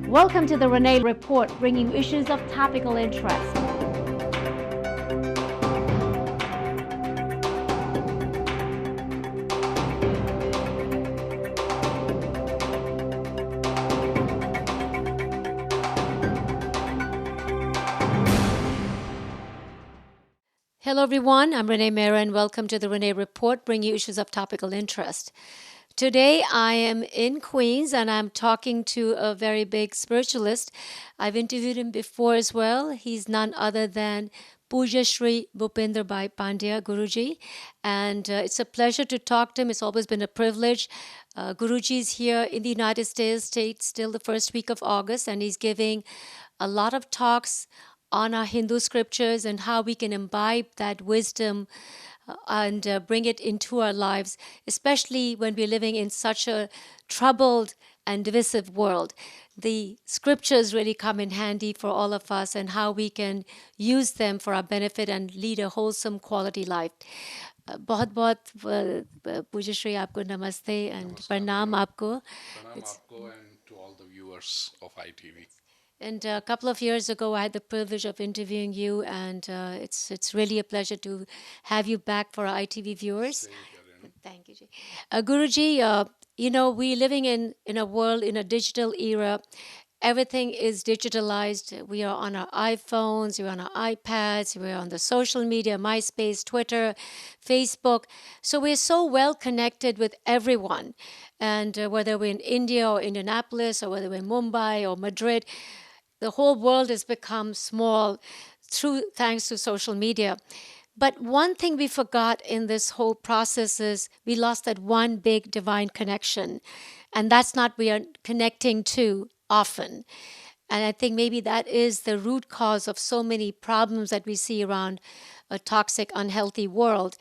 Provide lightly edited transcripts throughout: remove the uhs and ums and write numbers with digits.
Welcome to the Renee Report, bringing you issues of topical interest. Hello, everyone. I'm Renee Mehrra, and welcome to the Renee Report, bringing you issues of topical interest. Today, I am in Queens, and I'm talking to a very big spiritualist. I've interviewed him before as well. He's none other than Pujyashree Bhupendrabhai Pandya, Guruji. And it's a pleasure to talk to him. It's always been a privilege. Guruji is here in the United States till the first week of August, and he's giving a lot of talks on our Hindu scriptures and how we can imbibe that wisdom and bring it into our lives, especially when we're living in such a troubled and divisive world. The scriptures really come in handy for all of us and how we can use them for our benefit and lead a wholesome quality life. बहुत बहुत पूज्यश्री आपको नमस्ते and प्रणाम आपको. Pranam Aapko and to all the viewers of iTV. And a couple of years ago, I had the privilege of interviewing you, and it's really a pleasure to have you back for our ITV viewers. Same here, Renu. Thank you, Ji. Guruji, we're living in a world, in a digital era. Everything is digitalized. We are on our iPhones, we're on our iPads, we're on the social media, MySpace, Twitter, Facebook. So we're so well connected with everyone. And whether we're in India or Indianapolis, or whether we're in Mumbai or Madrid, the whole world has become small thanks to social media. But one thing we forgot in this whole process is we lost that one big divine connection. And that's not we are connecting to often. And I think maybe that is the root cause of so many problems that we see around a toxic, unhealthy world.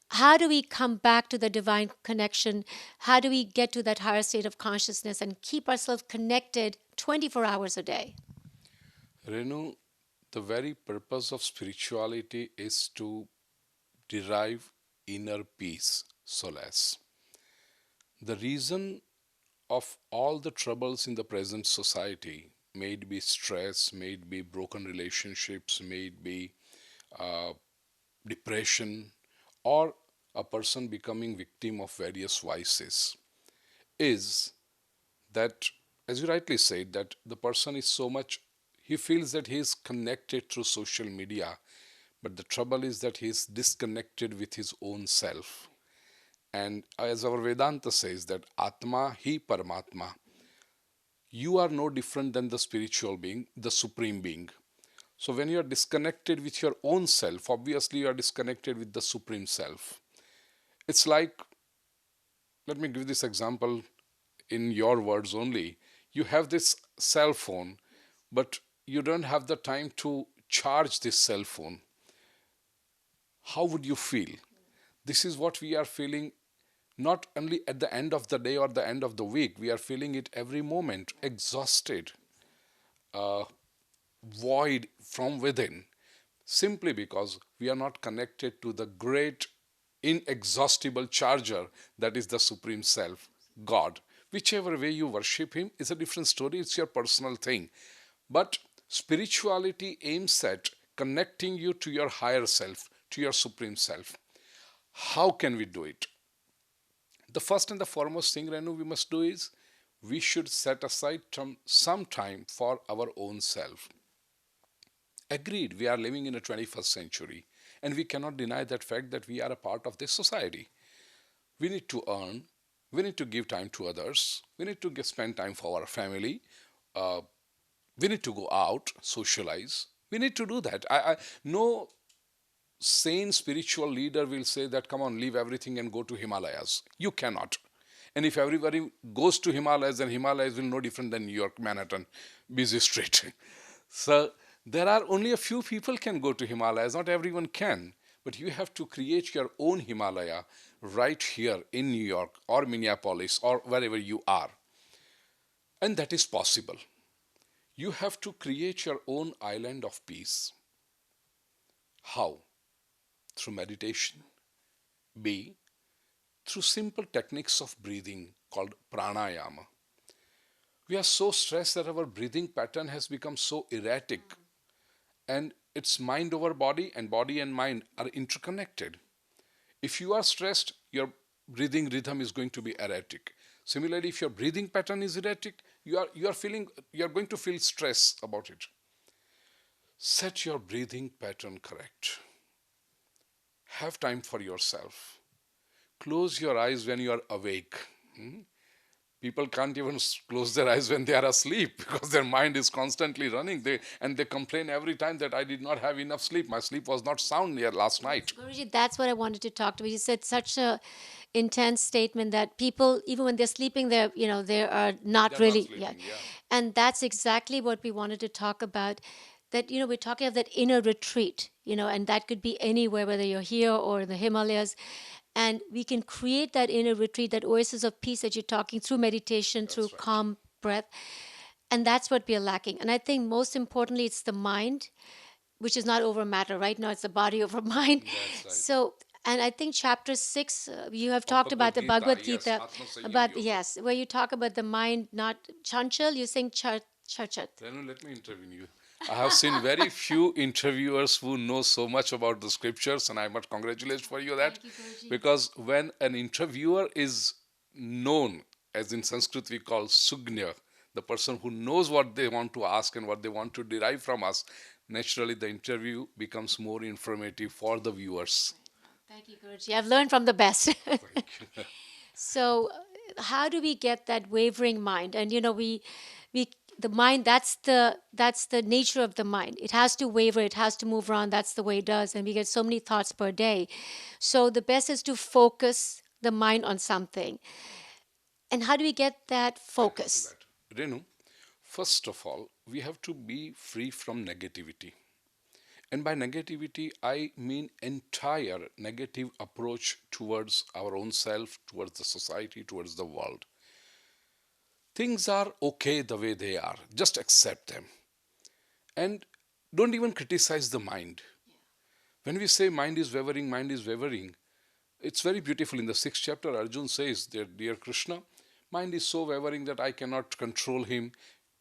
How do we come back to the divine connection? How do we get to that higher state of consciousness and keep ourselves connected 24 hours a day? Renu, the very purpose of spirituality is to derive inner peace, solace. The reason of all the troubles in the present society, may it be stress, may it be broken relationships, may it be uh, depression, or a person becoming victim of various vices, is that, as you rightly said, that the person is so much, he feels that he is connected through social media, but the trouble is that he is disconnected with his own self. And as our Vedanta says, that Atma hi Paramatma, you are no different than the spiritual being, the supreme being. So when you are disconnected with your own self, obviously you are disconnected with the supreme self. It's like, let me give this example in your words only. You have this cell phone, but you don't have the time to charge this cell phone. How would you feel? This is what we are feeling, not only at the end of the day or the end of the week, we are feeling it every moment, exhausted, void from within, simply because we are not connected to the great, inexhaustible charger that is the Supreme Self, God. Whichever way you worship Him is a different story, it's your personal thing. But spirituality aims at connecting you to your higher self, to your Supreme Self. How can we do it? The first and the foremost thing, Renu, we must do is we should set aside some time for our own self. Agreed, we are living in a 21st century and we cannot deny that fact that we are a part of this society. We need to earn, we need to give time to others, we need to spend time for our family, we need to go out, socialize. We need to do that. No sane spiritual leader will say that, come on, leave everything and go to Himalayas. You cannot. And if everybody goes to Himalayas, then Himalayas will no different than New York, Manhattan, busy street. So there are only a few people can go to Himalayas. Not everyone can. But you have to create your own Himalaya right here in New York or Minneapolis or wherever you are. And that is possible. You have to create your own island of peace. How? Through meditation. B. Through simple techniques of breathing called pranayama. We are so stressed that our breathing pattern has become so erratic, and it's mind over body, and body and mind are interconnected. If you are stressed, your breathing rhythm is going to be erratic. Similarly, if your breathing pattern is erratic, you are going to feel stress about it. Set your breathing pattern correct. Have time for yourself. Close your eyes when you are awake. Hmm? People can't even close their eyes when they are asleep because their mind is constantly running. They complain every time that I did not have enough sleep. My sleep was not sound here last night. Guruji, that's what I wanted to talk to you. You said such a intense statement that people, even when they're sleeping, they are not They're not really, yeah. sleeping. Yeah, And that's exactly what we wanted to talk about. That we're talking of that inner retreat, and that could be anywhere, whether you're here or in the Himalayas, and we can create that inner retreat, that oasis of peace that you're talking through meditation, through that's right. calm breath, and that's what we are lacking. And I think most importantly, it's the mind, which is not over matter. Right now, it's the body over mind. That's right. So, and I think chapter 6, you have Of talked about Bhagavad the Gita, Bhagavad yes, Gita, Atma Sanyam about, Yoga. yes, where you talk about the mind not chanchal, you're saying chachat. Renu, let me interview you. I have seen very few interviewers who know so much about the scriptures, and I must congratulate for you that. Thank you, Guruji. Because when an interviewer is known, as in Sanskrit we call sugnya, the person who knows what they want to ask and what they want to derive from us, naturally the interview becomes more informative for the viewers. Thank you, Guruji. I've learned from the best. Thank you. So, how do we get that wavering mind? And we the mind, that's the nature of the mind. It has to waver, it has to move around. That's the way it does, and we get so many thoughts per day. So the best is to focus the mind on something. And how do we get that I'll come to focus? that. Renu, first of all, we have to be free from negativity. And by negativity, I mean entire negative approach towards our own self, towards the society, towards the world. Things are okay the way they are. Just accept them. And don't even criticize the mind. When we say mind is wavering, it's very beautiful. In the 6th chapter, Arjun says, Dear Krishna, mind is so wavering that I cannot control him.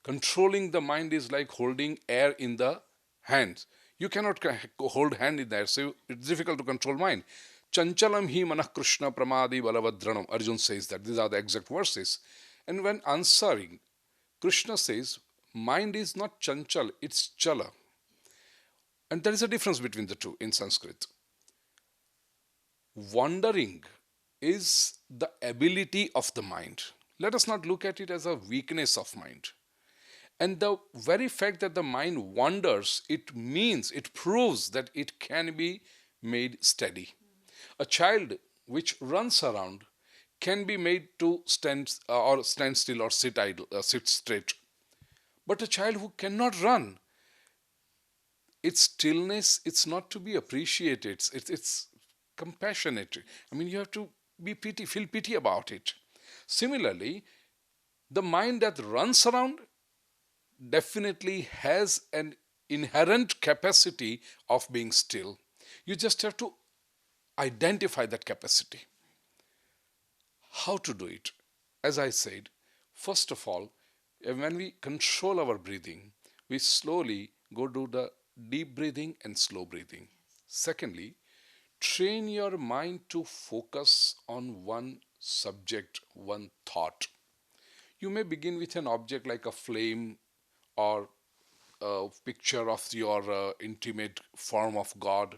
Controlling the mind is like holding air in the hands. You cannot hold hand in there, so it's difficult to control mind. Chanchalam hi manah Krishna pramadi balavadranam. Arjun says that. These are the exact verses. And when answering, Krishna says, mind is not chanchal, it's chala. And there is a difference between the two in Sanskrit. Wandering is the ability of the mind. Let us not look at it as a weakness of mind. And the very fact that the mind wanders, it proves that it can be made steady. A child which runs around can be made to stand still or sit idle, sit straight. But a child who cannot run, its stillness, it's not to be appreciated. It's compassionate. I mean, you have to feel pity about it. Similarly, the mind that runs around definitely has an inherent capacity of being still. You just have to identify that capacity. How to do it? As I said, first of all, when we control our breathing, we slowly go to the deep breathing and slow breathing. Secondly, train your mind to focus on one subject, one thought. You may begin with an object like a flame or a picture of your intimate form of God.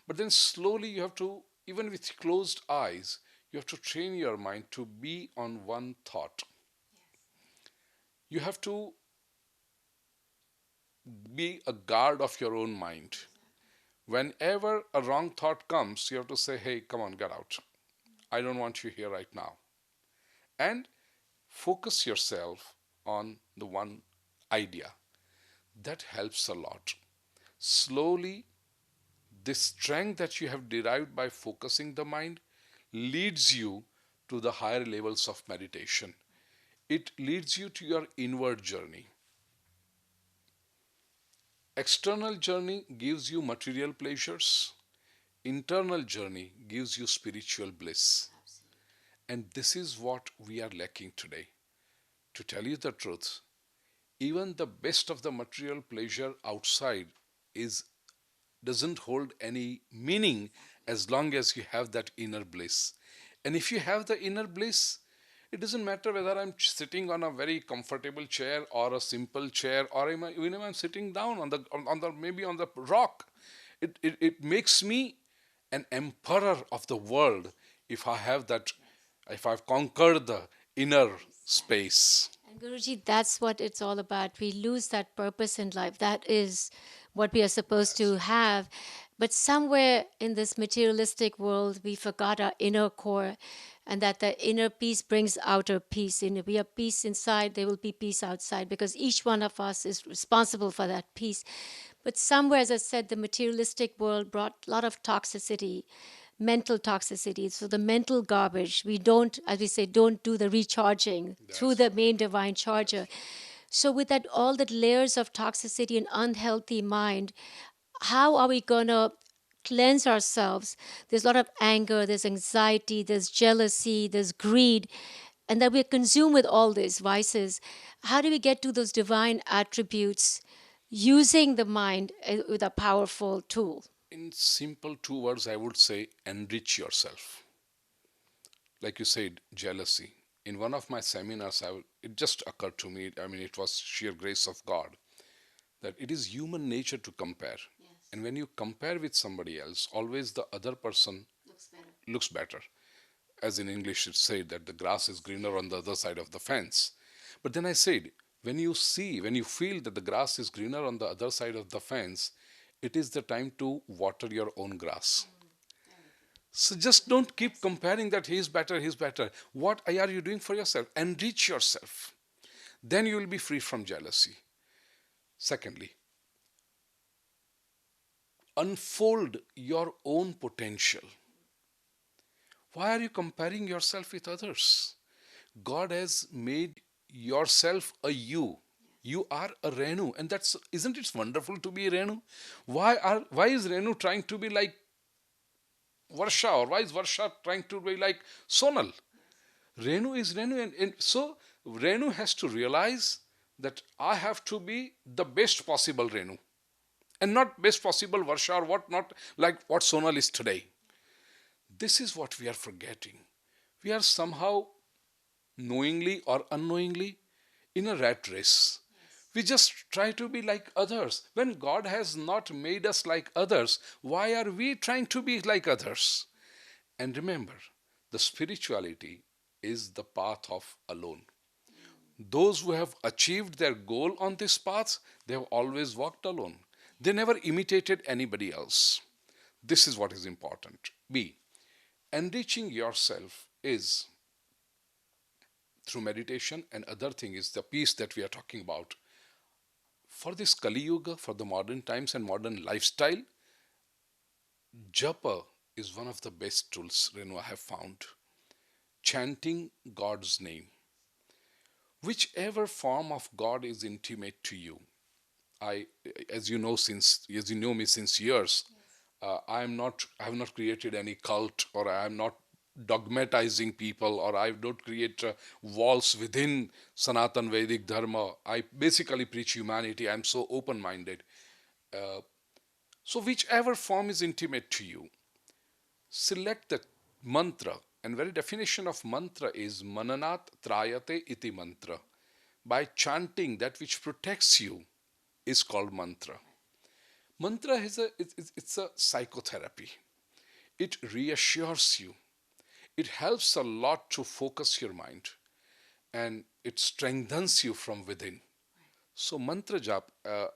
But then slowly you have to, even with closed eyes, you have to train your mind to be on one thought. You have to be a guard of your own mind. Whenever a wrong thought comes, you have to say, hey, come on, get out. I don't want you here right now. And focus yourself on the one idea. That helps a lot. Slowly, this strength that you have derived by focusing the mind leads you to the higher levels of meditation. It leads you to your inward journey. External journey gives you material pleasures. Internal journey gives you spiritual bliss. And this is what we are lacking today. To tell you the truth, even the best of the material pleasure outside is doesn't hold any meaning as long as you have that inner bliss. And if you have the inner bliss, it doesn't matter whether I'm sitting on a very comfortable chair or a simple chair, or even if I'm sitting down on the maybe on the rock. It makes me an emperor of the world if I have that, if I've conquered the inner space. And Guruji, that's what it's all about. We lose that purpose in life. That is what we are supposed to have. But somewhere in this materialistic world, we forgot our inner core, and that the inner peace brings outer peace. And if we have peace inside, there will be peace outside, because each one of us is responsible for that peace. But somewhere, as I said, the materialistic world brought a lot of toxicity, mental toxicity. So the mental garbage, we don't, as we say, don't do the recharging through That's the main divine charger. So with that, all the layers of toxicity and unhealthy mind, how are we going to cleanse ourselves? There's a lot of anger, there's anxiety, there's jealousy, there's greed, and that we're consumed with all these vices. How do we get to those divine attributes using the mind with a powerful tool? in simple two words, I would say enrich yourself. Like you said, jealousy. In one of my seminars, it just occurred to me, I mean, it was sheer grace of God, that it is human nature to compare. And when you compare with somebody else, always the other person looks better. As in English, it said that the grass is greener on the other side of the fence. But then I said, when you feel that the grass is greenner on the other side of the fence, it is the time to water your own grass. So just don't keep comparing that he's better, he's better. What are you doing for yourself? Enrich yourself. Then you will be free from jealousy. Secondly, unfold your own potential. Why are you comparing yourself with others? God has made yourself a you. You are a Renu, and that's, isn't it wonderful to be a Renu? Why is Renu trying to be like Varsha, or why is Varsha trying to be like Sonal? Renu is Renu, and so Renu has to realize that I have to be the best possible Renu, and not best possible Varsha, or what not like what Sonal is today. This is what we are forgetting. We are somehow, knowingly or unknowingly, in a rat race. We just try to be like others. When God has not made us like others, why are we trying to be like others? And remember, the spirituality is the path of alone. Those who have achieved their goal on this path, they have always walked alone. They never imitated anybody else. This is what is important. B. Enriching yourself is through meditation, and other thing is the peace that we are talking about. For this Kali Yuga, for the modern times and modern lifestyle, Japa is one of the best tools, Renu, I have found. Chanting God's name. Whichever form of God is intimate to you. I, as you know me since years, I have not created any cult, or I am not dogmatizing people, or I don't create walls within Sanatan Vedic Dharma. I basically preach humanity. I'm so open minded. So, whichever form is intimate to you, select the mantra. And very definition of mantra is mananat trayate iti mantra. By chanting that which protects you is called mantra. Mantra is it's a psychotherapy. It reassures you. It helps a lot to focus your mind, and it strengthens you from within. So mantra jap,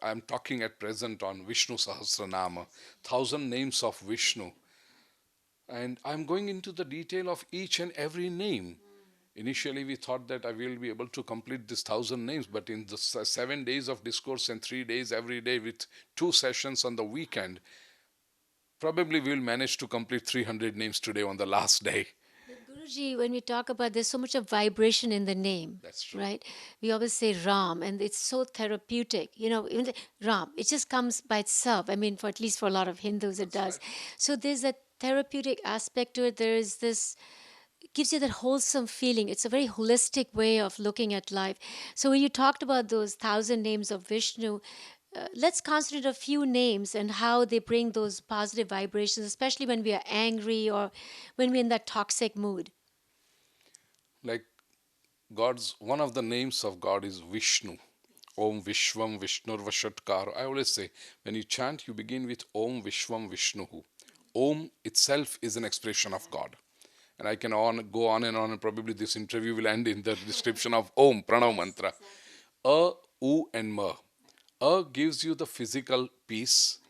I'm talking at present on Vishnu Sahasranama, 1,000 names of Vishnu, and I'm going into the detail of each and every name. Initially, we thought that I will be able to complete this 1,000 names, but in the 7 days of discourse and 3 days every day with 2 sessions on the weekend, probably we'll manage to complete 300 names today on the last day. Guruji, when we talk about, there's so much of vibration in the name, That's true. right? We always say Ram, and it's so therapeutic. You know, even Ram, it just comes by itself. I mean, for at least for a lot of Hindus, it does. Right. So there's a therapeutic aspect to it. There is this gives you that wholesome feeling. It's a very holistic way of looking at life. So when you talked about those 1,000 names of Vishnu, let's consider a few names and how they bring those positive vibrations, especially when we are angry or when we're in that toxic mood. Like God's one of the names of God is Vishnu. Om Vishwam Vishnur Vashatkar. I always say when you chant, you begin with Om Vishwam Vishnuhu. Om itself is an expression of God. And I can go on and on, and probably this interview will end in the description of Om, Pranav Mantra. A, U, and Ma. A gives you the physical peace.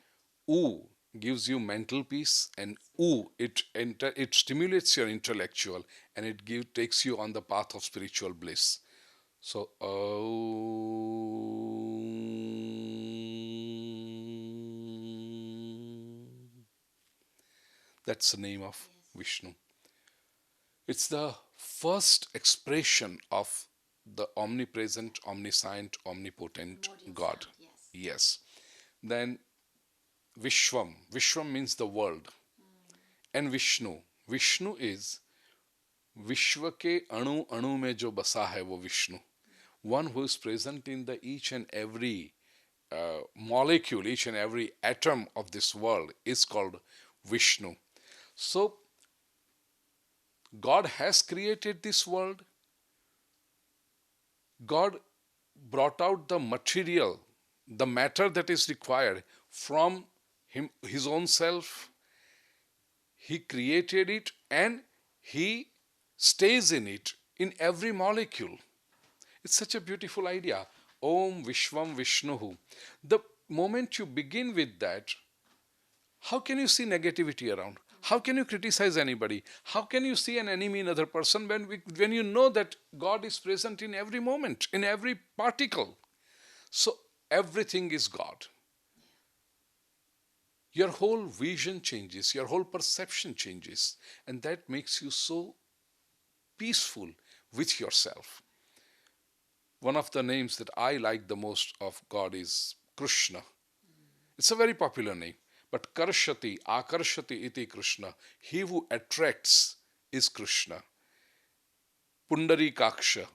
U gives you mental peace, and U it stimulates your intellectual, and takes you on the path of spiritual bliss. So that's the name of Vishnu. It's the first expression of the omnipresent, omniscient, omnipotent God. Yes. Then Vishwam. Vishwam means the world. And Vishnu. Vishnu is विश्व के अणु अणु में जो बसा है वो Vishnu. One who is present in the each and every molecule, each and every atom of this world is called Vishnu. So God has created this world. God brought out the material, the matter that is required from his own self. He created it and he stays in it in every molecule. It's such a beautiful idea. Om Vishwam Vishnuhu. The moment you begin with that, how can you see negativity around? How can you criticize anybody? How can you see an enemy in another person when you know that God is present in every moment, in every particle? So everything is God. Your whole vision changes, your whole perception changes, and that makes you so peaceful with yourself. One of the names that I like the most of God is Krishna. It's a very popular name. But Karshati, Akarshati iti Krishna. He who attracts is Krishna. Pundarikaksha.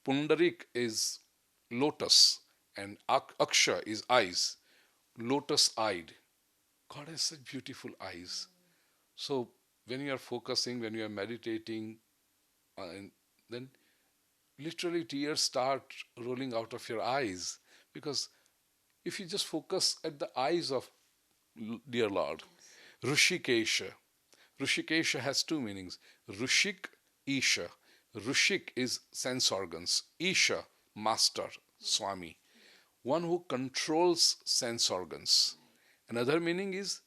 Pundarik is lotus and Aksha is eyes. Lotus eyed. God has such beautiful eyes. So when you are focusing, when you are meditating, then literally tears start rolling out of your eyes, because if you just focus at the eyes of dear Lord. Rushikesha. Rushikesha has two meanings. Rushik, Isha. Rushik is sense organs. Isha, master, Swami. One who controls sense organs. Another meaning is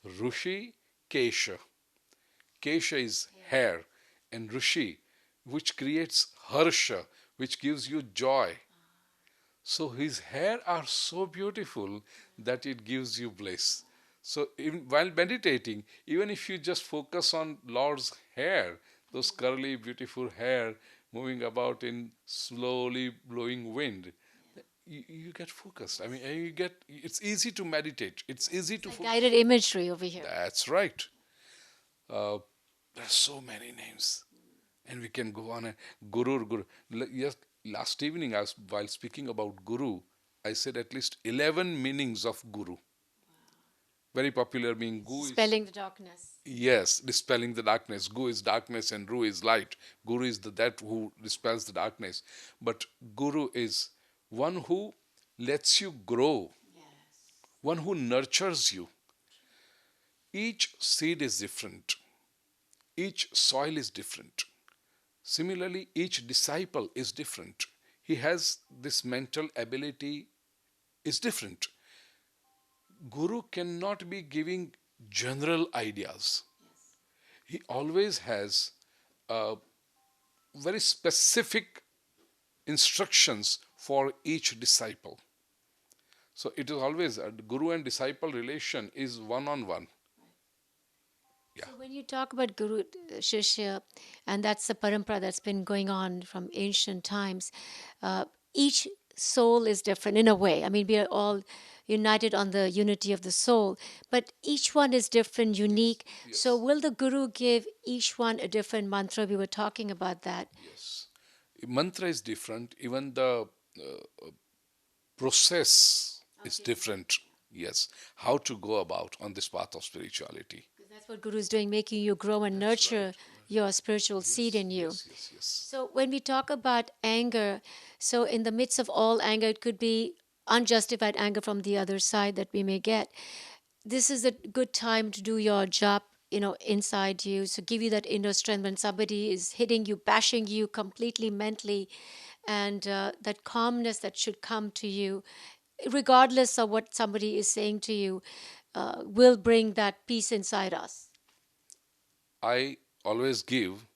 Rushi Kesha. Kesha is hair, and Rushi, which creates harsha, which gives you joy. So his hair are so beautiful that it gives you bliss. So while meditating, even if you just focus on Lord's hair, those curly, beautiful hair moving about in slowly blowing wind, you get focused. I mean, it's easy to meditate. It's easy to Like guided imagery over here. That's right. Uh, there's so many names, and we can go on. Guru. Yes, last evening, while speaking about Guru, I said at least 11 meanings of Guru. Very popular being Gu is. Spelling the darkness. Yes, dispelling the darkness. Gu is darkness and Ru is light. Guru is that who dispels the darkness. But Guru is one who lets you grow, one who nurtures you. Each seed is different, each soil is different. Similarly, each disciple is different. He has this mental ability, is different. Guru cannot be giving general ideas. He always has very specific instructions for each disciple. So it is always a guru and disciple relation is one on one. Yeah. So when you talk about Guru Shishya, and that's the parampara that's been going on from ancient times, each soul is different in a way. I mean, we are all united on the unity of the soul. But each one is different, unique. So, Yes, will the Guru give each one a different mantra? We were talking about that. yes. Mantra is different. Even the process is different. Yes, how to go about on this path of spirituality. That's what Guru is doing, making you grow and That's right. nurture your spiritual seed Yes, in you. yes, yes, yes. So when we talk about anger, so in the midst of all anger, it could be unjustified anger from the other side that we may get. This is a good time to do your job, inside you. So give you that inner strength when somebody is hitting you, bashing you completely mentally, and that calmness that should come to you, regardless of what somebody is saying to you, will bring that peace inside us. I always give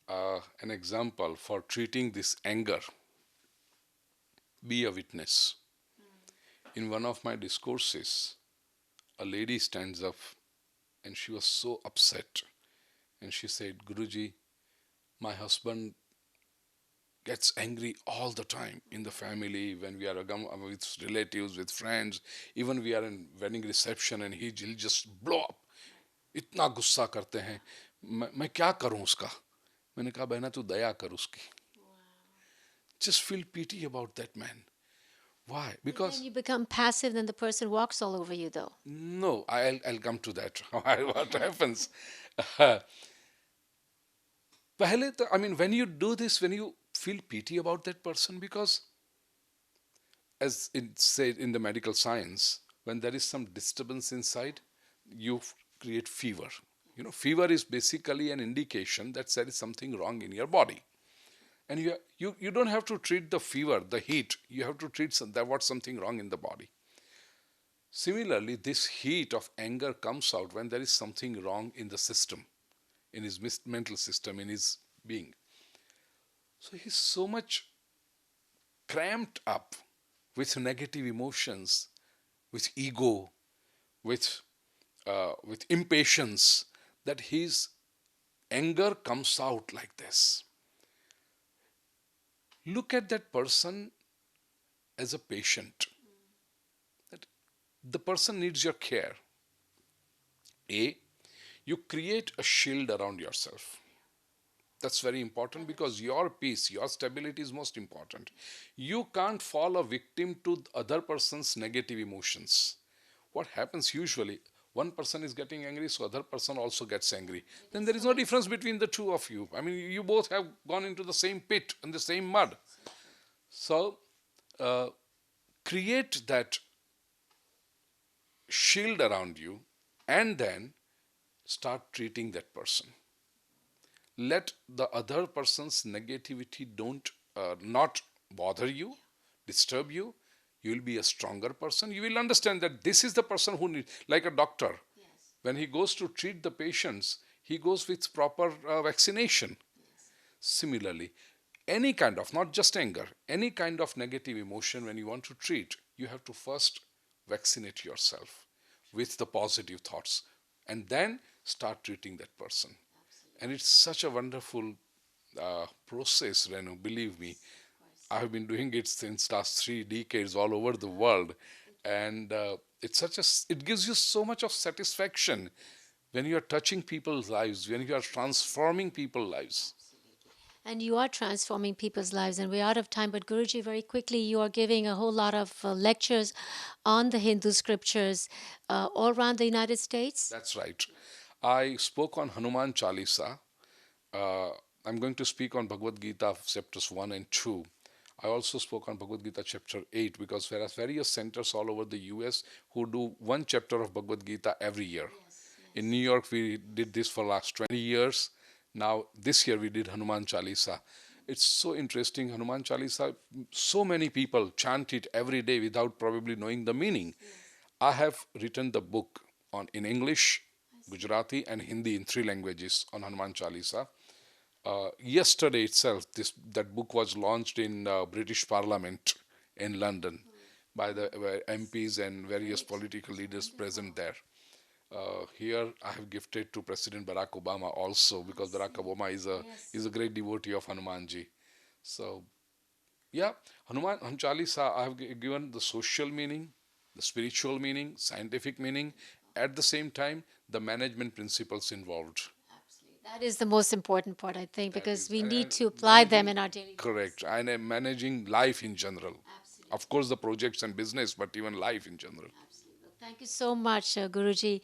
an example for treating this anger. Be a witness. In one of my discourses, a lady stands up and she was so upset. And she said, Guruji, my husband gets angry all the time in the family when we are with relatives, with friends, even we are in wedding reception and he'll just blow up. इतना गुस्सा करते हैं मैं क्या करूं उसका मैंने कहा बहना तू दया कर उसकी just feel pity about that man. Why? But then Because you become passive, then the person walks all over you, though. no, I'll come to that. What happens? पहले तो I mean when you do this, when you feel pity about that person, because as it said in the medical science, when there is some disturbance inside, you create fever. You know, fever is basically an indication that there is something wrong in your body. And you don't have to treat the fever, the heat. You have to treat that what's something wrong in the body. Similarly, this heat of anger comes out when there is something wrong in the system, in his mental system, in his being. So he's so much cramped up with negative emotions, with ego, with impatience, that his anger comes out like this. Look at that person as a patient. That the person needs your care. A, you create a shield around yourself. That's very important because your peace, your stability is most important. You can't fall a victim to other person's negative emotions. What happens usually, one person is getting angry, so other person also gets angry. Then there is no difference between the two of you. I mean, you both have gone into the same pit and the same mud. So, uh, create that shield around you and then start treating that person. Let the other person's negativity don't not bother you, disturb you. You will be a stronger person. You will understand that this is the person who needs, like a doctor. Yes. When he goes to treat the patients, he goes with proper vaccination. Yes. Similarly, any kind of, not just anger, any kind of negative emotion, when you want to treat, you have to first vaccinate yourself with the positive thoughts and then start treating that person. And it's such a wonderful process, Renu. Believe me, I have been doing it since last 3 decades all over the world, and it gives you so much of satisfaction when you are touching people's lives, when you are transforming people's lives. And you are transforming people's lives. And we're out of time, but Guruji, very quickly, you are giving a whole lot of lectures on the Hindu scriptures all around the United States. That's right. I spoke on Hanuman Chalisa. Uh, I'm going to speak on Bhagavad Gita chapters 1 and 2. I also spoke on Bhagavad Gita chapter 8 because there are various centers all over the US who do one chapter of Bhagavad Gita every year. Yes. In New York, we did this for last 20 years. Now, this year we did Hanuman Chalisa. It's so interesting. Hanuman Chalisa, so many people chant it every day without probably knowing the meaning. Yes. I have written the book in English, Gujarati, and Hindi in 3 languages on Hanuman Chalisa. Yesterday itself, that book was launched in British Parliament in London by the MPs and various political leaders present there. Here, I have gifted to President Barack Obama also because Barack Obama is a great devotee of Hanumanji. So, yeah, Hanuman Chalisa, I have given the social meaning, the spiritual meaning, scientific meaning, at the same time, the management principles involved. That is the most important part, I think, That because is, we need and to apply them managing, in our daily lives. correct, and managing life in general. Of course, the projects and business, but even life in general. Thank you so much, Guruji.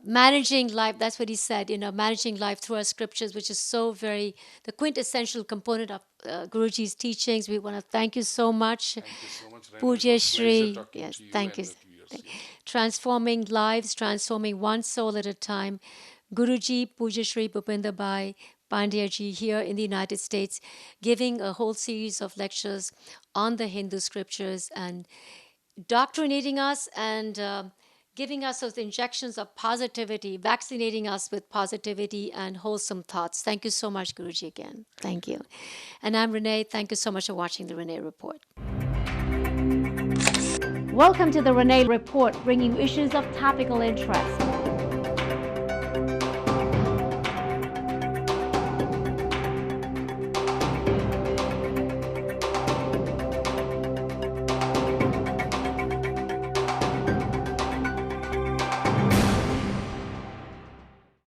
Managing life, that's what he said, managing life through our scriptures, which is so very, the quintessential component of Guruji's teachings. We want to thank you so much. Thank you so much, Renee. It was pleasure Pujyashree, talking yes, to you thank and you. to your Thank- series. Transforming lives, transforming one soul at a time. Guruji Pujyashree Bhupendrabhai Pandya ji here in the United States, giving a whole series of lectures on the Hindu scriptures and doctrinating us and giving us those injections of positivity, vaccinating us with positivity and wholesome thoughts. Thank you so much, Guruji, again. Thank you. And I'm Renee. Thank you so much for watching the Renee Report. Welcome to the Renee Report, bringing you issues of topical interest.